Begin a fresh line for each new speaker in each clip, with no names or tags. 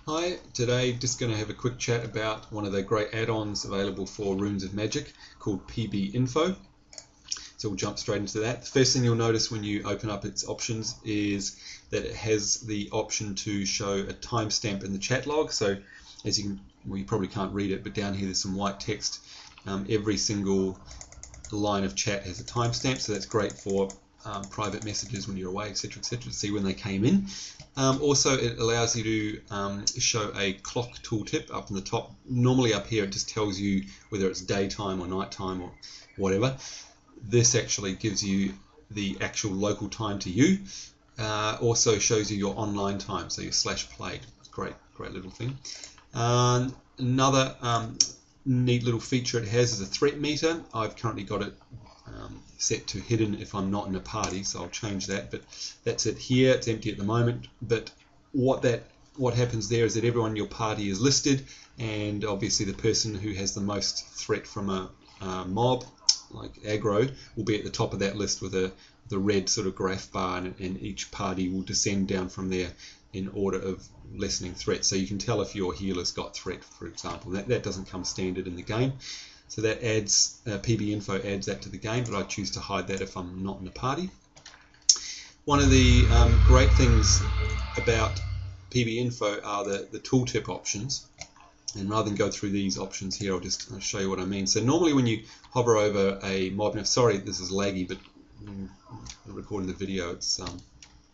Hi, today just going to have a quick chat about one of the great add-ons available for Runes of Magic called PB Info. So we'll jump straight into that. The first thing you'll notice when you open up its options is that it has the option to show a timestamp in the chat log. So as you can, well, you probably can't read it, but down here there's some white text. Every single line of chat has a timestamp, so that's great for private messages when you're away, etc., to see when they came in. Also, it allows you to show a clock tooltip up in the top. Normally up here it just tells you whether it's daytime or nighttime or whatever. This actually gives you the actual local time to you. Also shows you your online time, so your /play. Great little thing. Another neat little feature it has is a threat meter. I've currently got it set to hidden if I'm not in a party, so I'll change that, but that's it here. It's empty at the moment, but what happens there is that everyone in your party is listed, and obviously the person who has the most threat from a mob like aggro will be at the top of that list with the red sort of graph bar, and each party will descend down from there in order of lessening threat. So you can tell if your healer's got threat, for example. That doesn't come standard in the game. So that adds, PB Info adds that to the game, but I choose to hide that if I'm not in a party. One of the great things about PB Info are the tooltip options. And rather than go through these options here, I'll show you what I mean. So normally when you hover over a mob, now sorry this is laggy, but recording the video it's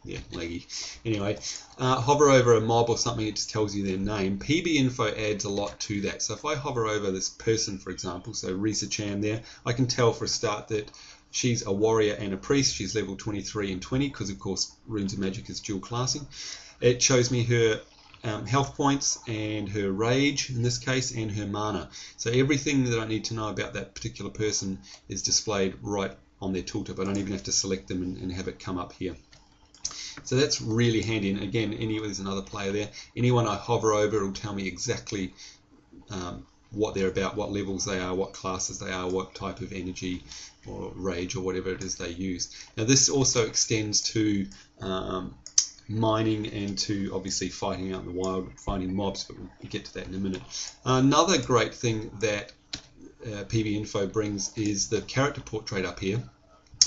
laggy. Anyway, hover over a mob or something, it just tells you their name. PB Info adds a lot to that. So if I hover over this person, for example, so Risa Chan there, I can tell for a start that she's a warrior and a priest. She's level 23 and 20 because, of course, Runes of Magic is dual classing. It shows me her health points and her rage in this case and her mana. So everything that I need to know about that particular person is displayed right on their tooltip. I don't even have to select them and have it come up here. So that's really handy, and again, there's another player there. Anyone I hover over, it'll tell me exactly what they're about, what levels they are, what classes they are, what type of energy or rage or whatever it is they use. Now this also extends to mining and to obviously fighting out in the wild, finding mobs, but we'll get to that in a minute. Another great thing that PB Info brings is the character portrait up here.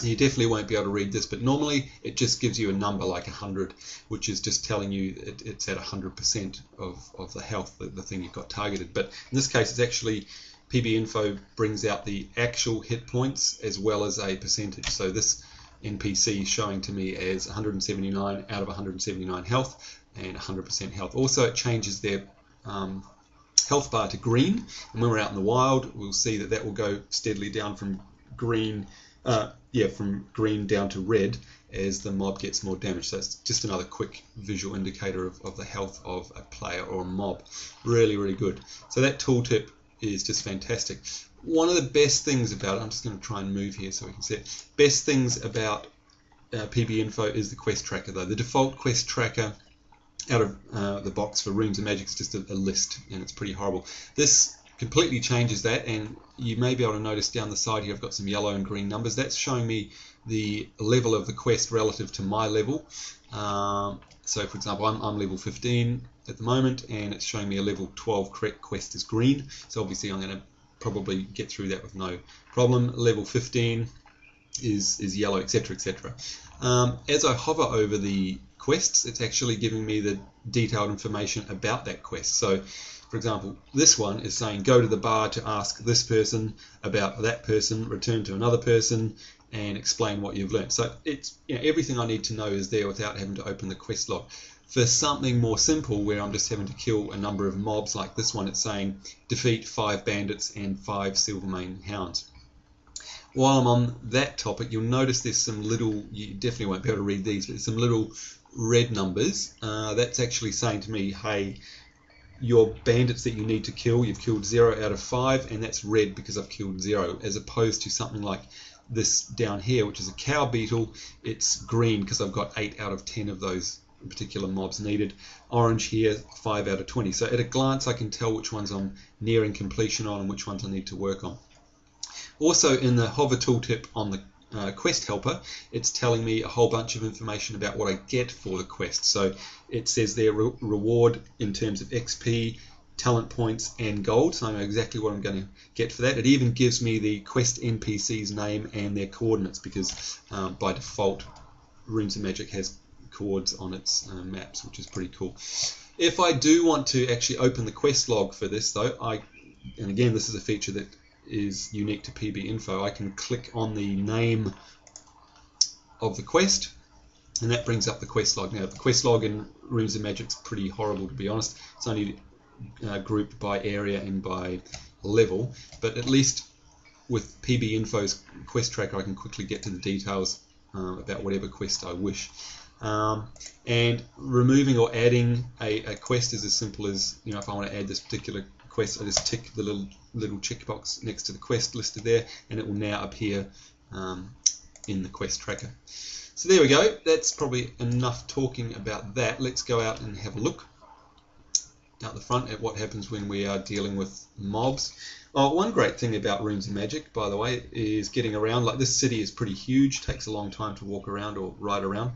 You definitely won't be able to read this, but normally it just gives you a number like 100, which is just telling you it's at 100% of the health, the thing you've got targeted. But in this case, it's actually PB Info brings out the actual hit points as well as a percentage. So this NPC is showing to me as 179 out of 179 health and 100% health. Also, it changes their health bar to green, and when we're out in the wild, we'll see that will go steadily down from green. From green down to red as the mob gets more damage. So it's just another quick visual indicator of the health of a player or a mob. Really good. So that tooltip is just fantastic. One of the best things about it, I'm just going to try and move here so we can see it. Best things about PB Info is the quest tracker though. The default quest tracker out of the box for Runes of Magic is just a list, and it's pretty horrible. This completely changes that, and you may be able to notice down the side here I've got some yellow and green numbers. That's showing me the level of the quest relative to my level. So for example, I'm level 15 at the moment, and it's showing me a level 12 quest is green, so obviously I'm going to probably get through that with no problem. Level 15 is yellow, etc. As I hover over the quests, it's actually giving me the detailed information about that quest. So for example, this one is saying go to the bar to ask this person about that person, return to another person, and explain what you've learned. So it's everything I need to know is there without having to open the quest log. For something more simple where I'm just having to kill a number of mobs like this one, it's saying defeat 5 bandits and 5 Silvermane hounds. While I'm on that topic, you'll notice there's some little, you definitely won't be able to read these, but there's some little red numbers. That's actually saying to me, hey, your bandits that you need to kill, you've killed 0 out of 5, and that's red because I've killed 0, as opposed to something like this down here, which is a cow beetle. It's green because I've got 8 out of 10 of those particular mobs needed. Orange here, 5 out of 20. So at a glance I can tell which ones I'm nearing completion on and which ones I need to work on. Also in the hover tooltip on the quest helper, it's telling me a whole bunch of information about what I get for the quest. So it says their reward in terms of XP, talent points and gold, so I know exactly what I'm going to get for that. It even gives me the quest NPC's name and their coordinates, because by default Runes of Magic has coords on its maps, which is pretty cool. If I do want to actually open the quest log for this though, and again this is a feature that is unique to PB Info, I can click on the name of the quest and that brings up the quest log. Now the quest log in Runes of Magic is pretty horrible, to be honest. It's only grouped by area and by level, but at least with PB Info's quest tracker I can quickly get to the details about whatever quest I wish. And removing or adding a quest is as simple as, if I want to add this particular quest, I just tick the little checkbox next to the quest listed there and it will now appear in the quest tracker. So there we go, that's probably enough talking about that. Let's go out and have a look out the front at what happens when we are dealing with mobs. One great thing about Runes of Magic, by the way, is getting around. Like, this city is pretty huge, takes a long time to walk around or ride around.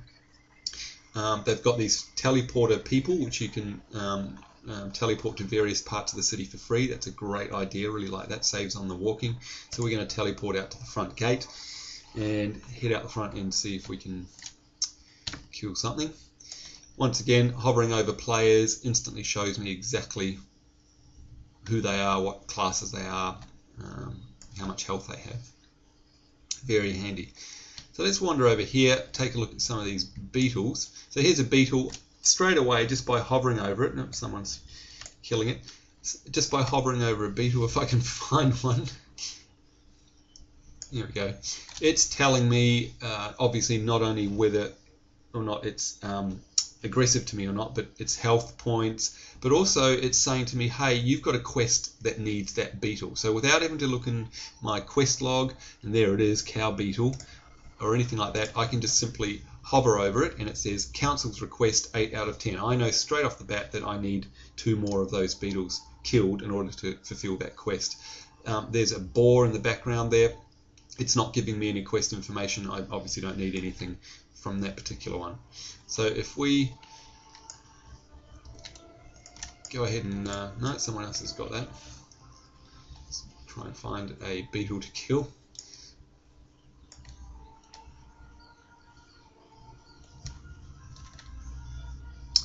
They've got these teleporter people which you can teleport to various parts of the city for free. That's a great idea, really like that, saves on the walking. So we're going to teleport out to the front gate and head out the front and see if we can kill something. Once again, hovering over players instantly shows me exactly who they are, what classes they are, how much health they have. Very handy. So let's wander over here, take a look at some of these beetles. So here's a beetle. Straight away, just by hovering over it, no, someone's killing it, just by hovering over a beetle, if I can find one, here we go, it's telling me obviously not only whether or not it's aggressive to me or not, but its health points, but also it's saying to me, hey, you've got a quest that needs that beetle. So without having to look in my quest log, and there it is, cow beetle, or anything like that, I can just simply hover over it and it says Council's request 8 out of 10. I know straight off the bat that I need 2 more of those beetles killed in order to fulfill that quest. There's a boar in the background there. It's not giving me any quest information. I obviously don't need anything from that particular one. So if we go ahead and no, someone else has got that. Let's try and find a beetle to kill.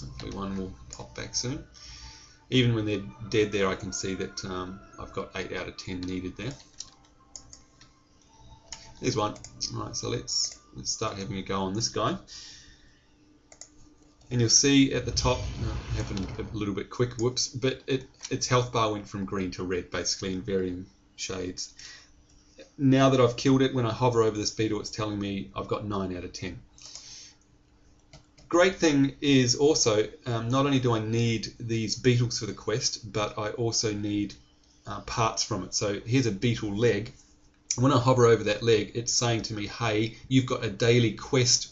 Hopefully one will pop back soon. Even when they're dead there, I can see that I've got 8 out of 10 needed there. There's one. Alright, so let's start having a go on this guy. And you'll see at the top, happened a little bit quick, whoops, but its health bar went from green to red, basically, in varying shades. Now that I've killed it, when I hover over this beetle, it's telling me I've got 9 out of 10. Great thing is also, not only do I need these beetles for the quest, but I also need parts from it. So here's a beetle leg. When I hover over that leg, it's saying to me, hey, you've got a daily quest,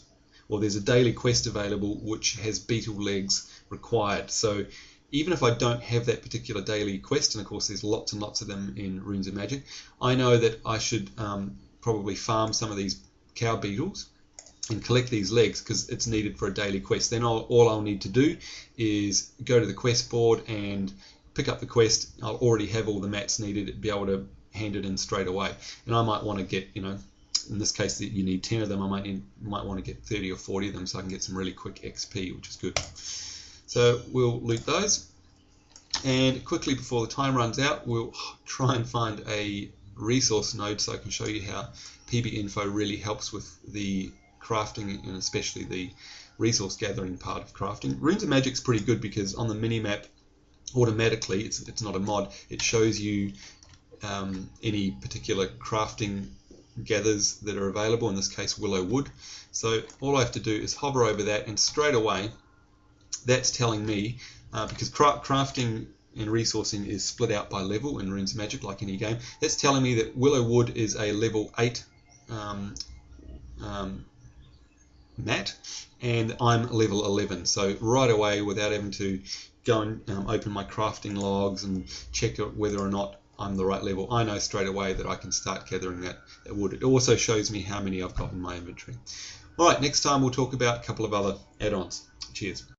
or there's a daily quest available which has beetle legs required. So even if I don't have that particular daily quest, and of course there's lots and lots of them in Runes of Magic, I know that I should probably farm some of these cow beetles and collect these legs because it's needed for a daily quest. Then all I'll need to do is go to the quest board and pick up the quest. I'll already have all the mats needed to be able to hand it in straight away. And I might want to get, in this case you need 10 of them, I might want to get 30 or 40 of them so I can get some really quick XP, which is good. So we'll loot those. And quickly before the time runs out, we'll try and find a resource node so I can show you how PB Info really helps with the crafting and especially the resource gathering part of crafting. Runes of Magic's pretty good because on the minimap automatically, it's not a mod, it shows you any particular crafting gathers that are available, in this case willow wood. So all I have to do is hover over that and straight away that's telling me, because crafting and resourcing is split out by level in Runes of Magic like any game, that's telling me that willow wood is a level 8 mat and I'm level 11. So right away, without having to go and open my crafting logs and check whether or not I'm the right level, I know straight away that I can start gathering that wood. It also shows me how many I've got in my inventory. Alright, next time we'll talk about a couple of other add-ons. Cheers.